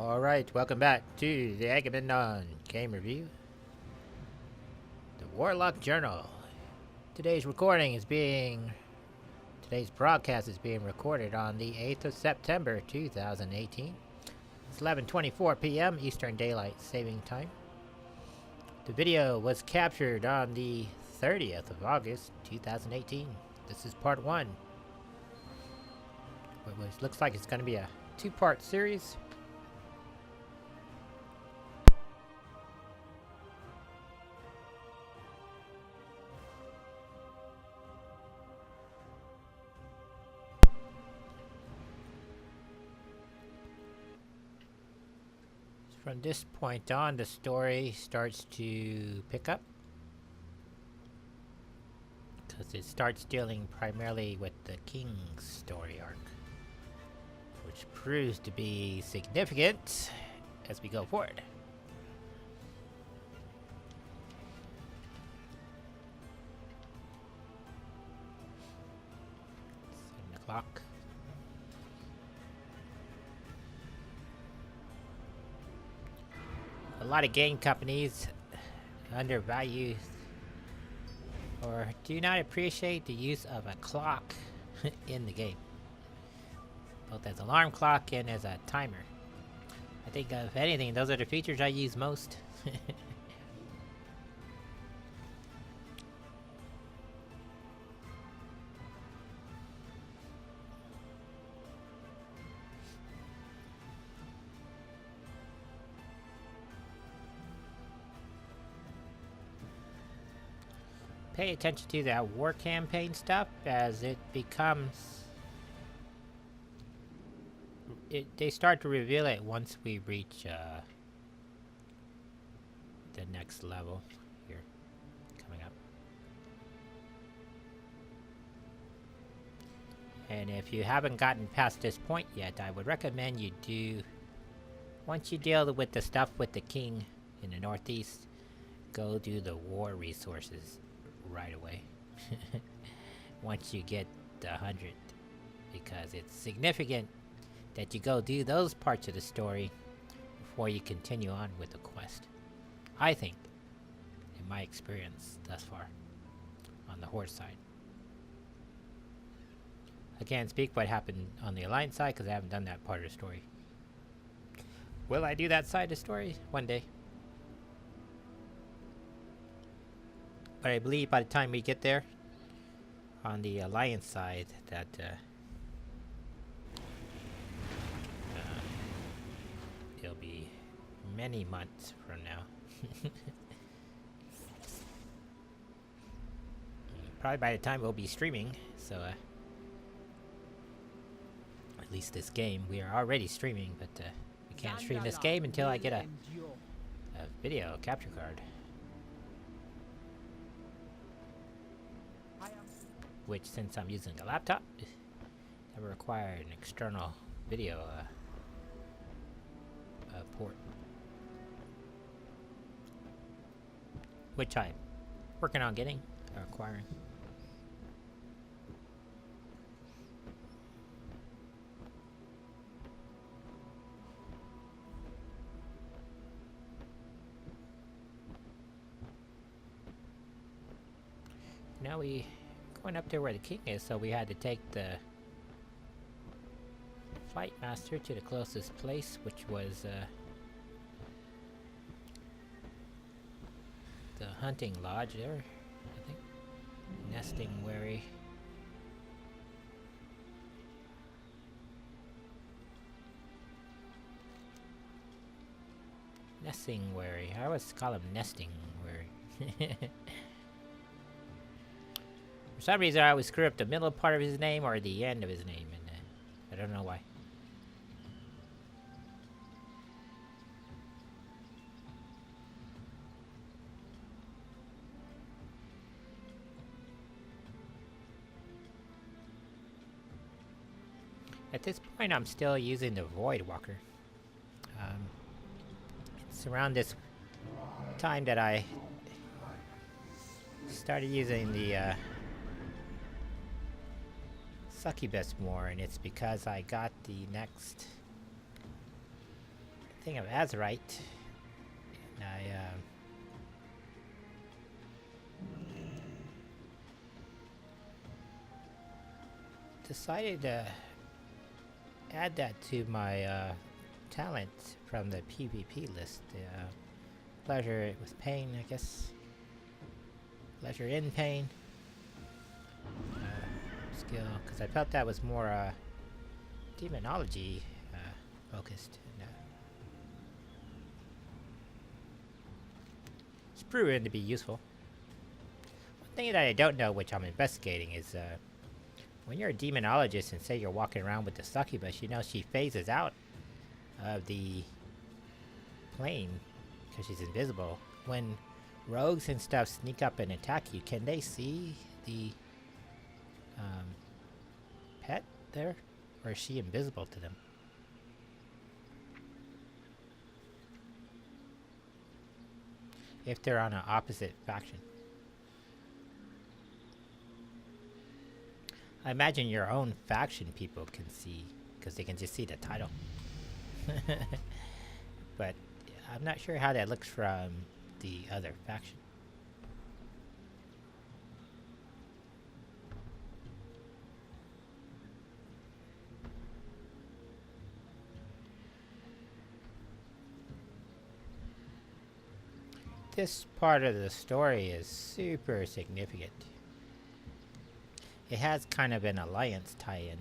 Alright, welcome back to the Agamemnon Game Review. The Warlock Journal. Today's broadcast is being recorded on the 8th of September 2018. It's 11:24 p.m. Eastern Daylight Saving Time. The video was captured on the 30th of August 2018. This is part 1. It looks like it's going to be a 2-part series. From this point on, the story starts to pick up, because it starts dealing primarily with the King's story arc, which proves to be significant as we go forward. 7 o'clock. A lot of game companies undervalue or do not appreciate the use of a clock in the game, both as an alarm clock and as a timer. I think if anything, those are the features I use most. Pay attention to that war campaign stuff as it becomes... they start to reveal it once we reach the next level here coming up. And if you haven't gotten past this point yet, I would recommend you do, once you deal with the stuff with the king in the northeast, go do the war resources right away once you get the 100, because it's significant that you go do those parts of the story before you continue on with the quest. I think, in my experience thus far, on the Horde side. I can't speak what happened on the Alliance side because I haven't done that part of the story. Will I do that side of the story? One day. But I believe by the time we get there, on the Alliance side, that it'll be many months from now. Probably by the time we'll be streaming, so at least this game. We are already streaming, but we can't stream this game until I get a video capture card. Which, since I'm using a laptop, that will require an external video port, which I'm working on getting or acquiring. Now we went up there where the king is, so we had to take the fight master to the closest place, which was the hunting lodge there, I think. Nesting wary. Nesting wary. I always call him nesting wary. For some reason, I always screw up the middle part of his name or the end of his name, and I don't know why. At this point, I'm still using the Void Walker. It's around this time that I started using the Succubus more, and it's because I got the next thing of Azeroth. And I decided to add that to my talent from the PvP list. Pleasure with pain, I guess. Pleasure in pain. Skill, because I felt that was more demonology focused. And, it's proven to be useful. One thing that I don't know, which I'm investigating, is when you're a demonologist and say you're walking around with the succubus, you know she phases out of the plane because she's invisible. When rogues and stuff sneak up and attack you, can they see the pet there? Or is she invisible to them? If they're on an opposite faction. I imagine your own faction people can see, because they can just see the title. But I'm not sure how that looks from the other faction. This part of the story is super significant. It has kind of an alliance tie-in,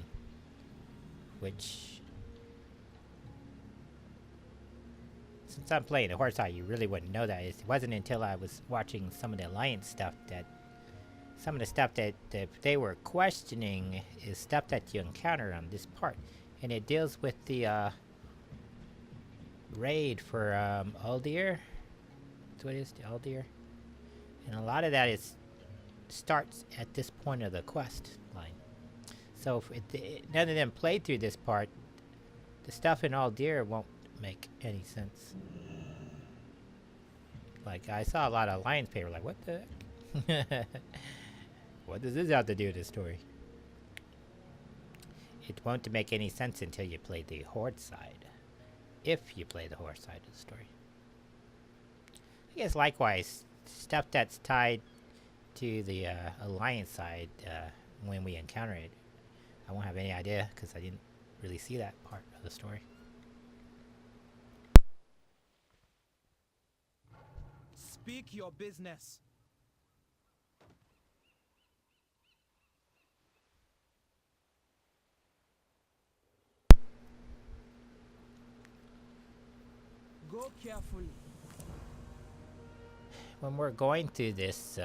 which, since I'm playing the horse side, you really wouldn't know that. It wasn't until I was watching some of the alliance stuff that some of the stuff that they were questioning is stuff that you encounter on this part, and it deals with the raid for Uldir. That's what it is, the Uldir, and a lot of that is starts at this point of the quest line. So if none of them played through this part, the stuff in Uldir won't make any sense. Like, I saw a lot of alliance paper like, what the heck? What does this have to do with this story? It won't make any sense until you play the horde side. If you play the horde side of the story. I guess likewise, stuff that's tied to the alliance side, when we encounter it, I won't have any idea because I didn't really see that part of the story. Speak your business. Go carefully. When we're going through this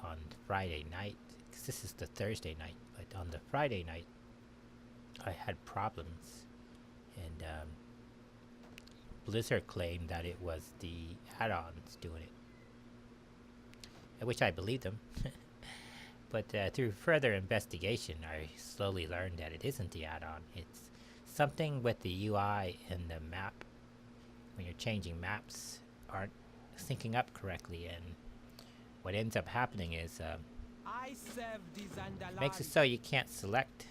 on Friday night, because this is the Thursday night, but on the Friday night, I had problems, and Blizzard claimed that it was the add-ons doing it, which I believed them. But through further investigation, I slowly learned that it isn't the add-on. It's something with the UI and the map. When you're changing maps, aren't syncing up correctly, and what ends up happening is makes it so you can't select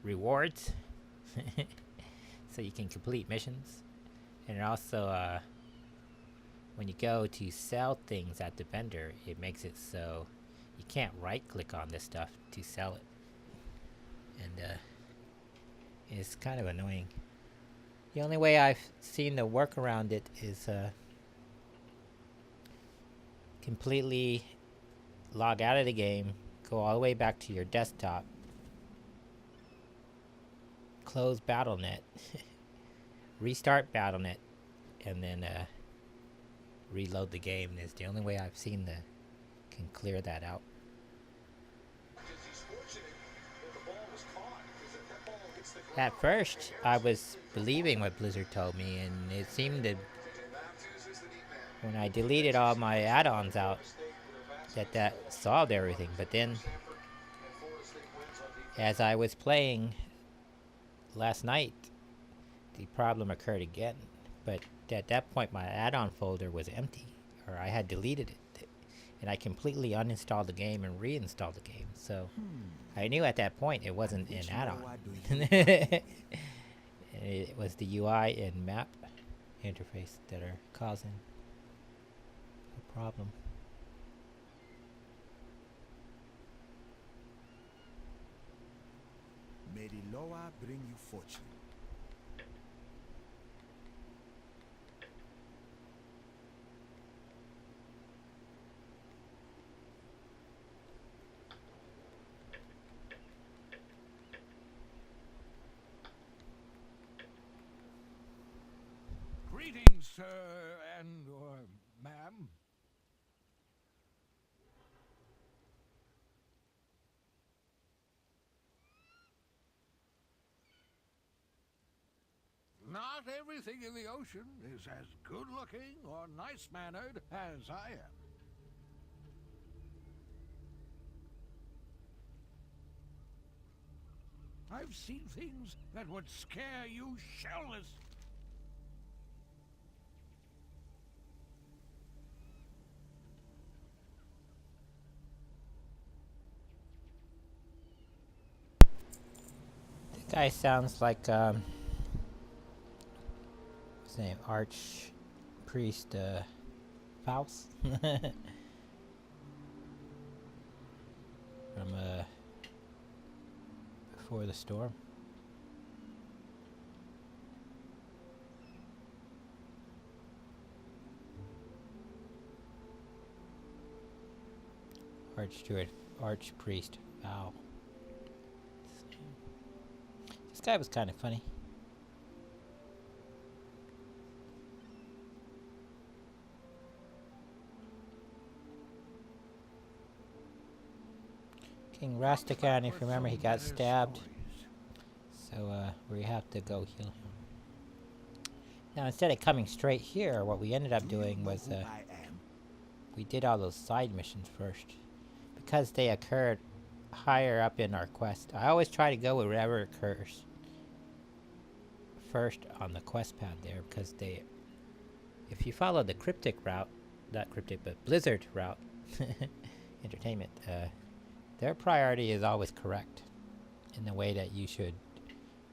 rewards so you can complete missions, and it also when you go to sell things at the vendor, it makes it so you can't right click on this stuff to sell it, and it's kind of annoying. The only way I've seen to work around it is completely log out of the game, go all the way back to your desktop, close BattleNet, restart BattleNet, and then reload the game. Is the only way I've seen that can clear that out. At first, I was believing what Blizzard told me, and it seemed that when I deleted all my add-ons out, that solved everything. But then, as I was playing last night, the problem occurred again. But at that point, my add-on folder was empty, or I had deleted it, and I completely uninstalled the game and reinstalled the game. So I knew at that point it wasn't an add-on. And It was the UI and map interface that are causing the problem. May the Loa bring you fortune. Greetings, sir and/or ma'am. Not everything in the ocean is as good-looking or nice-mannered as I am. I've seen things that would scare you shellless. The guy sounds like what's his name? Archpriest Faust from Before the Storm. Archpriest Faust. This guy was kind of funny. King Rastigan, if you remember, he got stabbed. So we have to go heal him. Now instead of coming straight here, what we ended up doing was we did all those side missions first. Because they occurred higher up in our quest. I always try to go wherever occurs first on the quest path there, because they, if you follow the cryptic route, not cryptic but Blizzard route, entertainment, their priority is always correct in the way that you should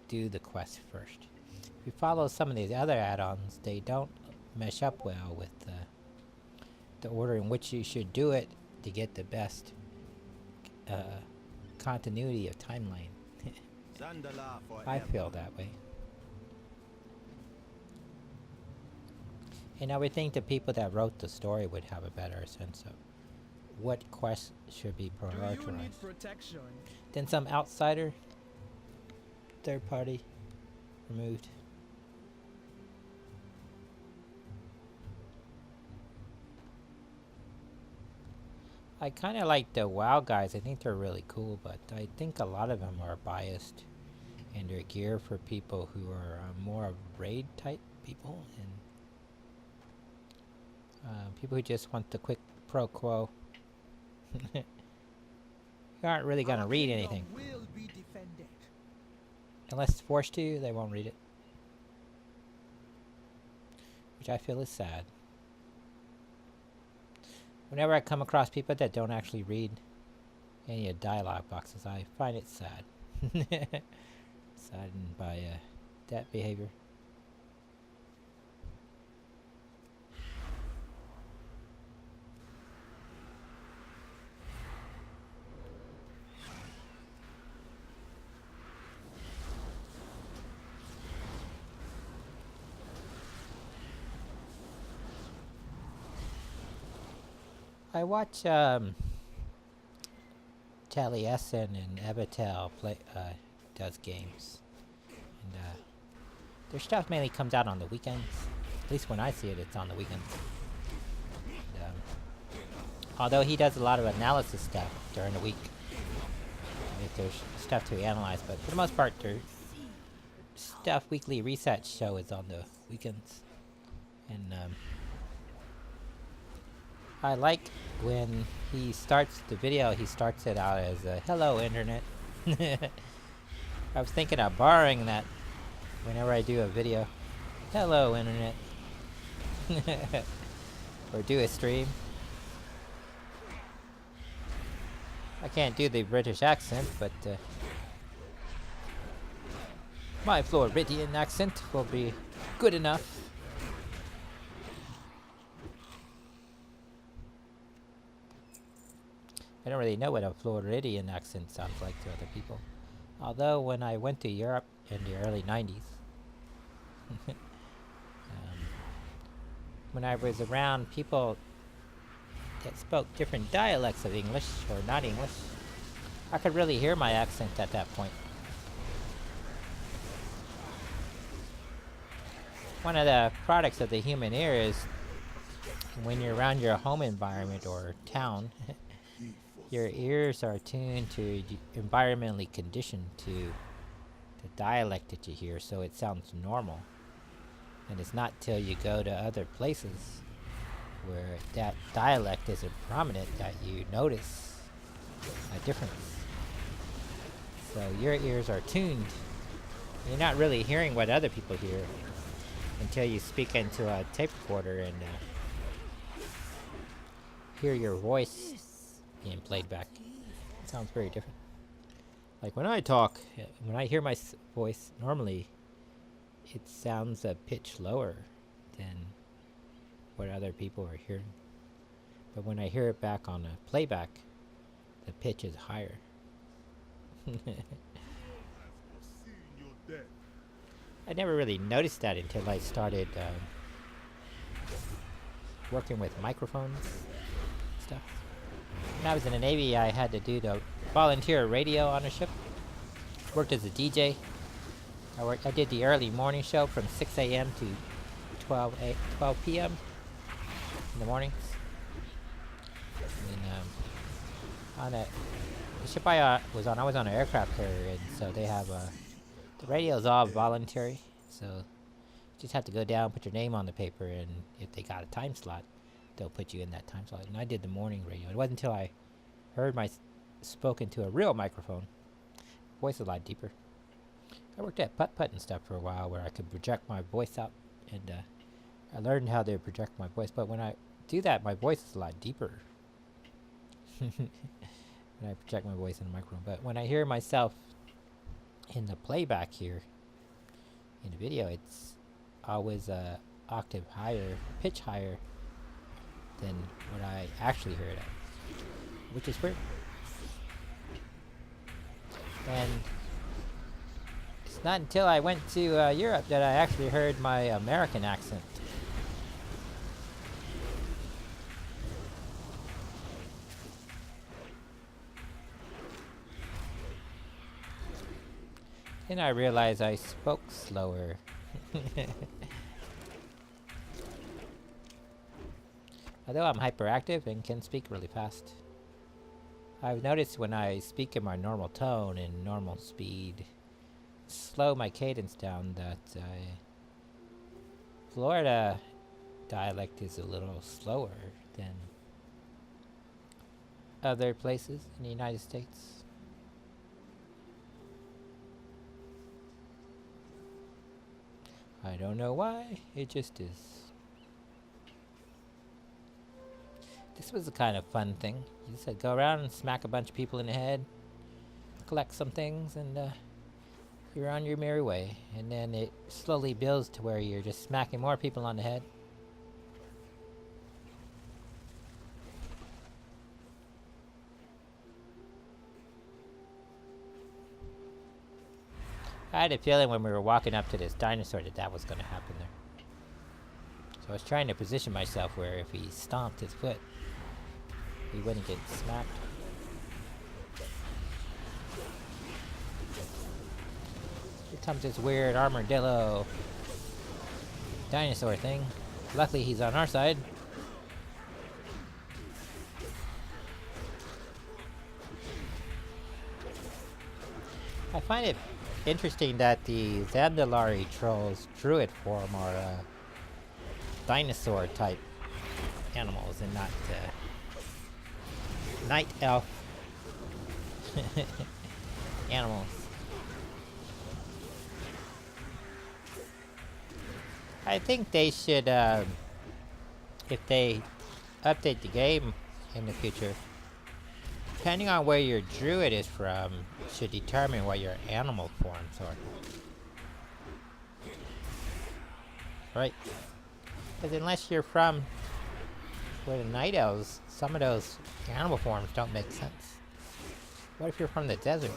do the quest first. If you follow some of these other add-ons, they don't mesh up well with the order in which you should do it to get the best continuity of timeline. I feel that way. And I would think the people that wrote the story would have a better sense of what quests should be prioritized. Do you need protection? Then some outsider, third party, removed. I kind of like the WoW guys. I think they're really cool, but I think a lot of them are biased, and they're geared for people who are more of raid type people, and people who just want the quick pro quo. You aren't really gonna read anything Will be defended. unless forced to. They won't read it, which I feel is sad. Whenever I come across people that don't actually read any of the dialogue boxes, I find it sad. Saddened by that behavior. I watch Taliesin and Abatel play does games, and their stuff mainly comes out on the weekends. At least when I see it, it's on the weekends. And, although he does a lot of analysis stuff during the week, if there's stuff to analyze, but for the most part, their stuff weekly research show is on the weekends, and I like when he starts the video, he starts it out as hello internet. I was thinking of borrowing that whenever I do a video. Hello internet. Or do a stream. I can't do the British accent, but My Floridian accent will be good enough. I don't really know what a Floridian accent sounds like to other people. Although when I went to Europe in the early 90s, when I was around people that spoke different dialects of English or not English, I could really hear my accent at that point. One of the products of the human ear is when you're around your home environment or town, your ears are tuned to environmentally conditioned to the dialect that you hear, so it sounds normal. And it's not till you go to other places where that dialect isn't prominent that you notice a difference. So your ears are tuned. You're not really hearing what other people hear until you speak into a tape recorder and hear your voice being played back. It sounds very different. Like when I talk, when I hear my voice, normally it sounds a pitch lower than what other people are hearing. But when I hear it back on a playback, the pitch is higher. I never really noticed that until I started working with microphones and stuff. When I was in the Navy, I had to do the volunteer radio on a ship. Worked as a DJ. I did the early morning show from 6 a.m. to 12 p.m. in the mornings. And on the ship I was on an aircraft carrier, and so they have the radio is all voluntary, so you just have to go down, put your name on the paper, and if they got a time slot, they'll put you in that time slot. And I did the morning radio. It wasn't until I heard spoken to a real microphone, voice a lot deeper. I worked at putt-putt and stuff for a while where I could project my voice out, and I learned how to project my voice, but when I do that, my voice is a lot deeper. When I project my voice in the microphone. But when I hear myself in the playback here, in the video, it's always a octave higher, pitch higher than what I actually hear it at, which is weird. And it's not until I went to Europe that I actually heard my American accent. Then I realized I spoke slower. Although I'm hyperactive and can speak really fast. I've noticed when I speak in my normal tone and normal speed, slow my cadence down, that Florida dialect is a little slower than other places in the United States. I don't know why, it just is. This was a kind of fun thing. You just had to go around and smack a bunch of people in the head, collect some things, and you're on your merry way. And then it slowly builds to where you're just smacking more people on the head. I had a feeling when we were walking up to this dinosaur that was going to happen there. So I was trying to position myself where if he stomped his foot, he wouldn't get smacked. Here comes this weird armadillo dinosaur thing. Luckily he's on our side. I find it interesting that the Zandalari trolls druid form are dinosaur type animals and not night elf animals. I think they should, if they update the game in the future, depending on where your druid is from, should determine what your animal forms are. right? Because unless you're from where the night elves, some of those animal forms don't make sense. What if you're from the desert?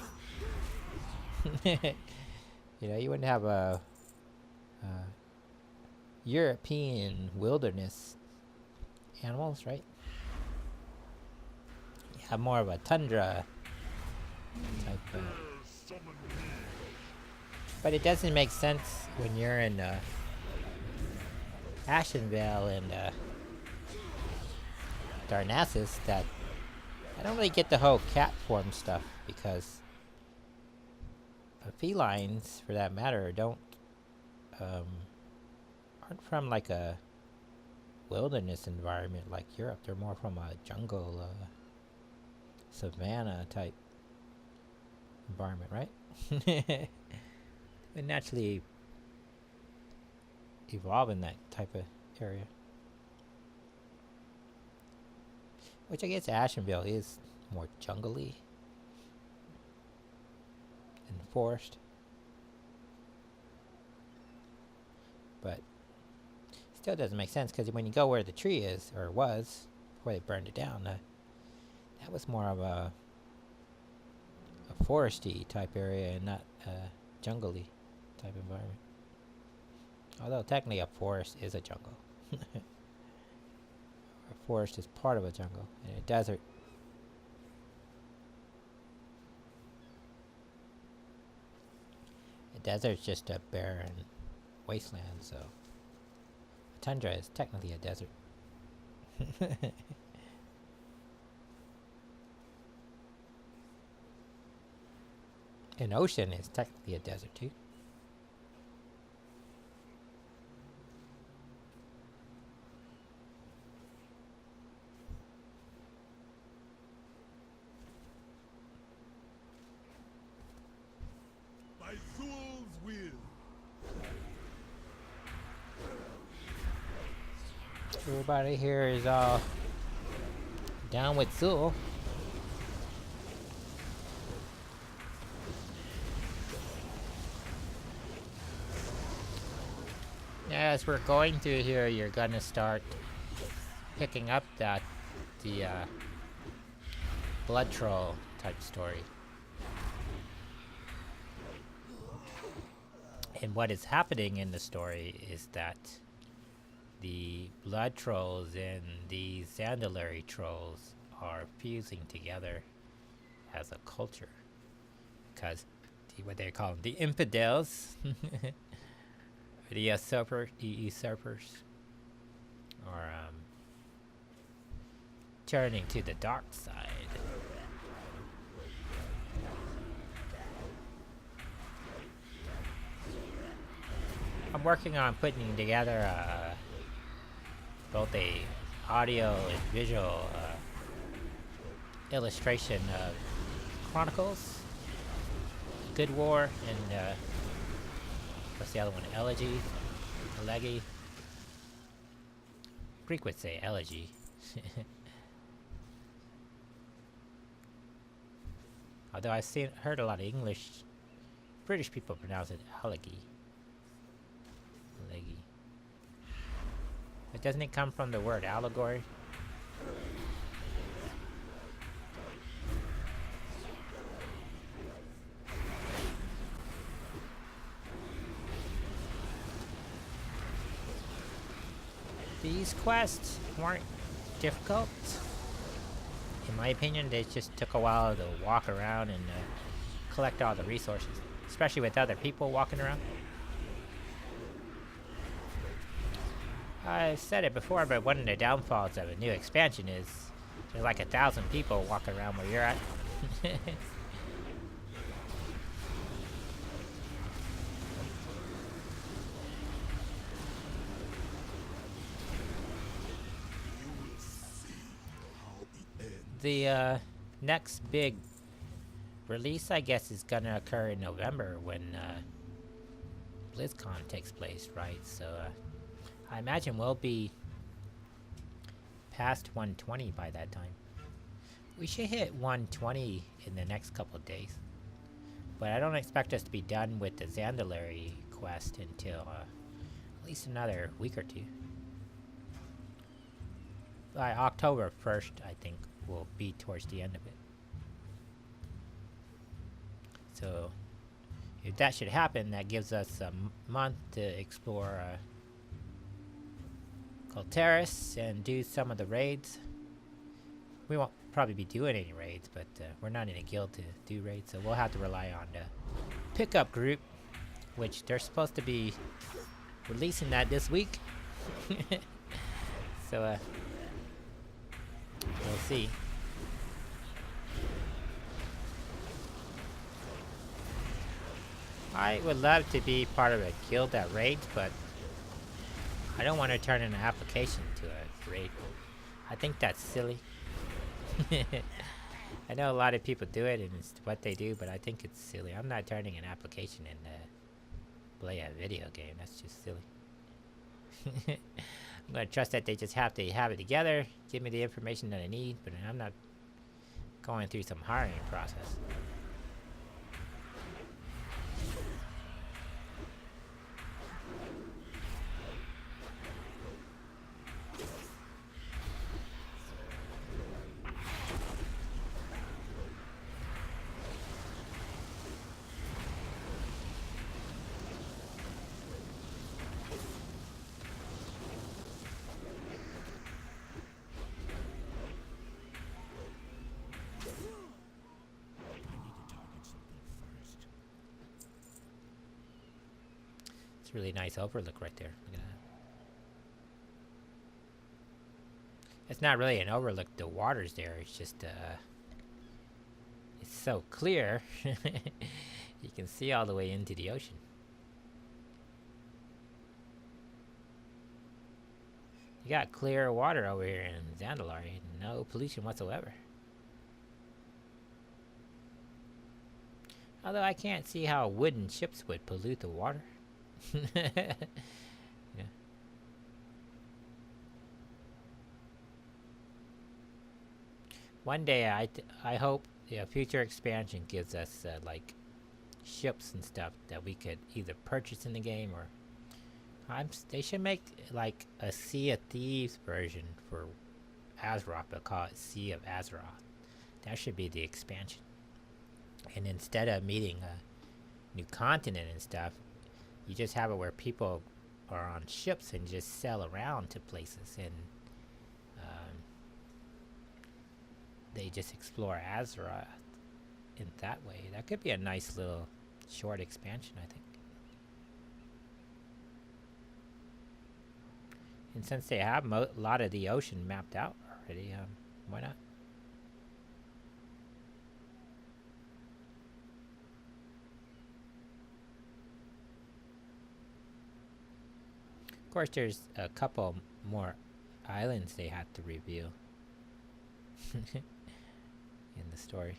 You know, you wouldn't have a European wilderness animals, right? You have more of a tundra type. But it doesn't make sense when you're in Ashenvale and Darnassus that I don't really get the whole cat form stuff, because felines, for that matter, aren't from like a wilderness environment like Europe. They're more from a jungle, savanna type environment, right? They naturally evolve in that type of area. Which I guess Ashenvale is more jungly and forest. But still doesn't make sense, because when you go where the tree is, or was, before they burned it down, that was more of a foresty type area and not jungly type environment. Although technically a forest is a jungle. A forest is part of a jungle, and a desert. A desert's just a barren wasteland, so a tundra is technically a desert. An ocean is technically a desert too. By Zul's will. Everybody here is all down with Zul. As we're going through here, you're gonna start picking up that the blood troll type story. And what is happening in the story is that the blood trolls and the Zandalari trolls are fusing together as a culture. Because what they call them, the infidels, the usurpers, are turning to the dark side. I'm working on putting together both a audio and visual illustration of Chronicles, Good War, and what's the other one? Elegy? Greek would say elegy. Although I've heard a lot of British people pronounce it elegy. But doesn't it come from the word allegory? These quests weren't difficult. In my opinion, they just took a while to walk around and collect all the resources. Especially with other people walking around. I've said it before, but one of the downfalls of a new expansion is there's like 1,000 people walking around where you're at. The next big release, I guess, is gonna occur in November when BlizzCon takes place, right? So I imagine we'll be past 120 by that time. We should hit 120 in the next couple of days. But I don't expect us to be done with the Zandalari quest until at least another week or two. By October 1st, I think, will be towards the end of it. So, if that should happen, that gives us a month to explore Colteris and do some of the raids. We won't probably be doing any raids, but we're not in a guild to do raids, so we'll have to rely on the pickup group, which they're supposed to be releasing that this week. So, we'll see. I would love to be part of a guild that raids, but I don't want to turn in an application to a raid. I think that's silly. I know a lot of people do it and it's what they do, but I think it's silly. I'm not turning an application in to play a video game. That's just silly. I'm going to trust that they just have to have it together, give me the information that I need, but I'm not going through some hiring process. It's a really nice overlook right there. Look at that. It's not really an overlook. The water's there. It's just it's so clear. You can see all the way into the ocean. You got clear water over here in Zandalar. No pollution whatsoever. Although I can't see how wooden ships would pollute the water. Yeah. One day I hope a future expansion gives us like ships and stuff that we could either purchase in the game or they should make like a Sea of Thieves version for Azeroth, but call it Sea of Azeroth. That should be the expansion. And instead of meeting a new continent and stuff, you just have it where people are on ships and just sail around to places, and they just explore Azeroth in that way. That could be a nice little short expansion, I think. And since they have a lot of the ocean mapped out already, why not? Of course, there's a couple more islands they have to reveal in the story.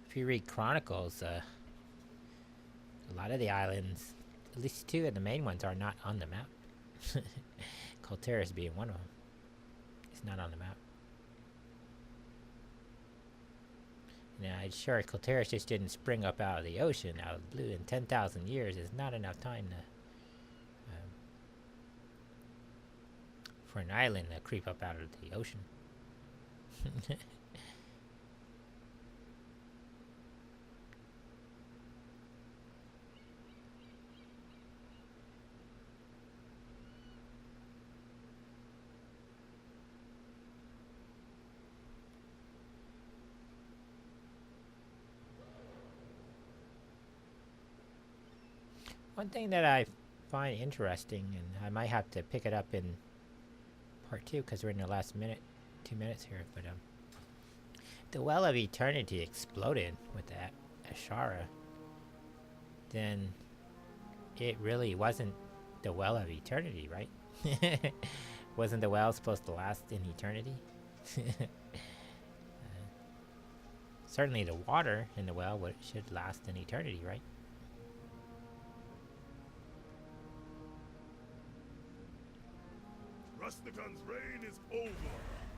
If you read Chronicles, a lot of the islands, at least two of the main ones, are not on the map. Colteris being one of them. It's not on the map. Now, I'm sure Colteris just didn't spring up out of the ocean, out of the blue. In 10,000 years is not enough time to for an island to creep up out of the ocean. One thing that I find interesting, and I might have to pick it up in part 2 because we're in the last 2 minutes here, but the Well of Eternity exploded with that Ashara. Then it really wasn't the Well of Eternity, right? Wasn't the well supposed to last in eternity? Certainly the water in the well should last in eternity, right? Rustigan's reign is over.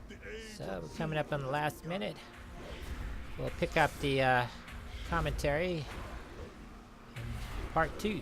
The age So we're coming up on the last minute. We'll pick up the commentary in part 2.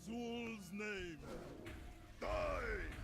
Zul's name. Die!